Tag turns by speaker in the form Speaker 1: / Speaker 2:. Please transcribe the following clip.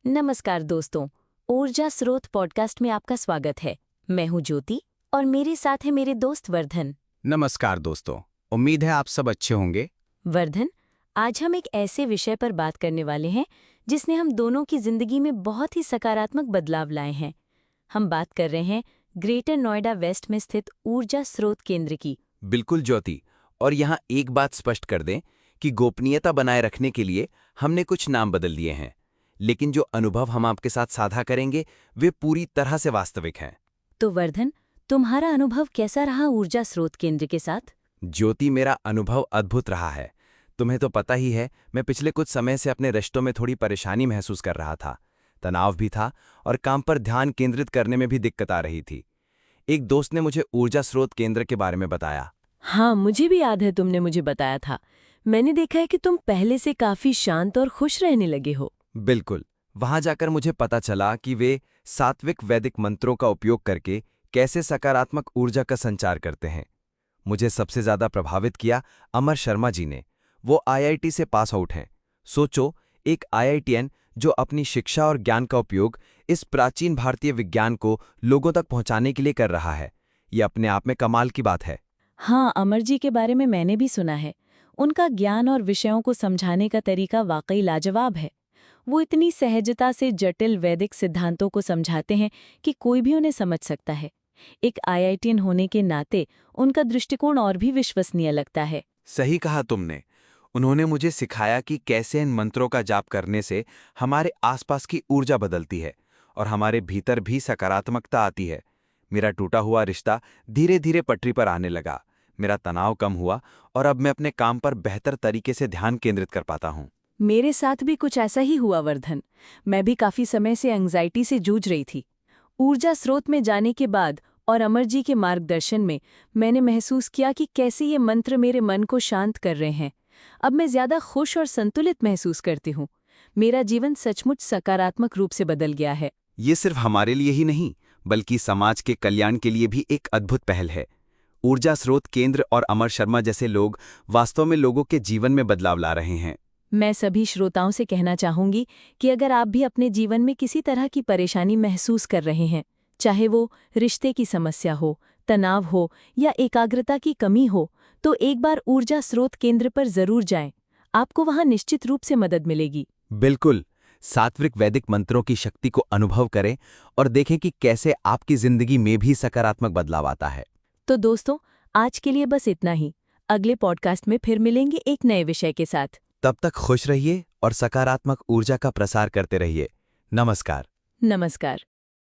Speaker 1: नमस्कार दोस्तों, ऊर्जा स्रोत पॉडकास्ट में आपका स्वागत है। मैं हूं ज्योति और मेरे साथ है मेरे दोस्त वर्धन।
Speaker 2: नमस्कार दोस्तों, उम्मीद है आप सब अच्छे होंगे।
Speaker 1: वर्धन, आज हम एक ऐसे विषय पर बात करने वाले हैं जिसने हम दोनों की जिंदगी में बहुत ही सकारात्मक बदलाव लाए हैं। हम बात कर रहे हैं ग्रेटर नोएडा वेस्ट में स्थित ऊर्जा स्रोत केंद्र की।
Speaker 2: बिल्कुल ज्योति, और यहाँ एक बात स्पष्ट कर दें कि गोपनीयता बनाए रखने के लिए हमने कुछ नाम बदल दिए हैं, लेकिन जो अनुभव हम आपके साथ साझा करेंगे वे पूरी तरह से वास्तविक हैं।
Speaker 1: तो वर्धन, तुम्हारा अनुभव कैसा रहा ऊर्जा स्रोत केंद्र के साथ?
Speaker 2: ज्योति, मेरा अनुभव अद्भुत रहा है। तुम्हें तो पता ही है, मैं पिछले कुछ समय से अपने रिश्तों में थोड़ी परेशानी महसूस कर रहा था। तनाव भी था और काम पर ध्यान केंद्रित करने में भी दिक्कत आ रही थी। एक दोस्त ने मुझे ऊर्जा स्रोत केंद्र के बारे में बताया।
Speaker 1: हाँ, मुझे भी याद है तुमने मुझे बताया था। मैंने देखा है कि तुम पहले से काफी शांत और खुश रहने लगे हो।
Speaker 2: बिल्कुल, वहां जाकर मुझे पता चला कि वे सात्विक वैदिक मंत्रों का उपयोग करके कैसे सकारात्मक ऊर्जा का संचार करते हैं। मुझे सबसे ज्यादा प्रभावित किया अमर शर्मा जी ने। वो आईआईटी से पास आउट हैं। सोचो, एक आईआईटीएन जो अपनी शिक्षा और ज्ञान का उपयोग इस प्राचीन भारतीय विज्ञान को लोगों तक पहुंचाने के लिए कर रहा है। ये अपने आप में कमाल की बात है।
Speaker 1: हाँ, अमर जी के बारे में मैंने भी सुना है। उनका ज्ञान और विषयों को समझाने का तरीका वाकई लाजवाब है। वो इतनी सहजता से जटिल वैदिक सिद्धांतों को समझाते हैं कि कोई भी उन्हें समझ सकता है। एक आईआईटीएन होने के नाते उनका दृष्टिकोण और भी विश्वसनीय लगता है।
Speaker 2: सही कहा तुमने। उन्होंने मुझे सिखाया कि कैसे इन मंत्रों का जाप करने से हमारे आसपास की ऊर्जा बदलती है और हमारे भीतर भी सकारात्मकता आती है। मेरा टूटा हुआ रिश्ता धीरे धीरे पटरी पर आने लगा। मेरा तनाव कम हुआ और अब मैं अपने काम पर बेहतर तरीके से ध्यान केंद्रित कर पाता हूँ।
Speaker 1: मेरे साथ भी कुछ ऐसा ही हुआ वर्धन। मैं भी काफी समय से एंग्जाइटी से जूझ रही थी। ऊर्जा स्रोत में जाने के बाद और अमर जी के मार्गदर्शन में मैंने महसूस किया कि कैसे ये मंत्र मेरे मन को शांत कर रहे हैं। अब मैं ज्यादा खुश और संतुलित महसूस करती हूँ। मेरा जीवन सचमुच सकारात्मक रूप से बदल गया है।
Speaker 2: ये सिर्फ हमारे लिए ही नहीं, बल्कि समाज के कल्याण के लिए भी एक अद्भुत पहल है। ऊर्जा स्रोत केंद्र और अमर शर्मा जैसे लोग वास्तव में लोगों के जीवन में बदलाव ला रहे हैं।
Speaker 1: मैं सभी श्रोताओं से कहना चाहूंगी कि अगर आप भी अपने जीवन में किसी तरह की परेशानी महसूस कर रहे हैं, चाहे वो रिश्ते की समस्या हो, तनाव हो या एकाग्रता की कमी हो, तो एक बार ऊर्जा स्रोत केंद्र पर जरूर जाएं। आपको वहां निश्चित रूप से मदद मिलेगी।
Speaker 2: बिल्कुल, सात्विक वैदिक मंत्रों की शक्ति को अनुभव करें और देखें कि कैसे आपकी जिंदगी में भी सकारात्मक बदलाव आता है।
Speaker 1: तो दोस्तों, आज के लिए बस इतना ही। अगले पॉडकास्ट में फिर मिलेंगे एक नए विषय के साथ।
Speaker 2: तब तक खुश रहिए और सकारात्मक ऊर्जा का प्रसार करते रहिए। नमस्कार।
Speaker 1: नमस्कार।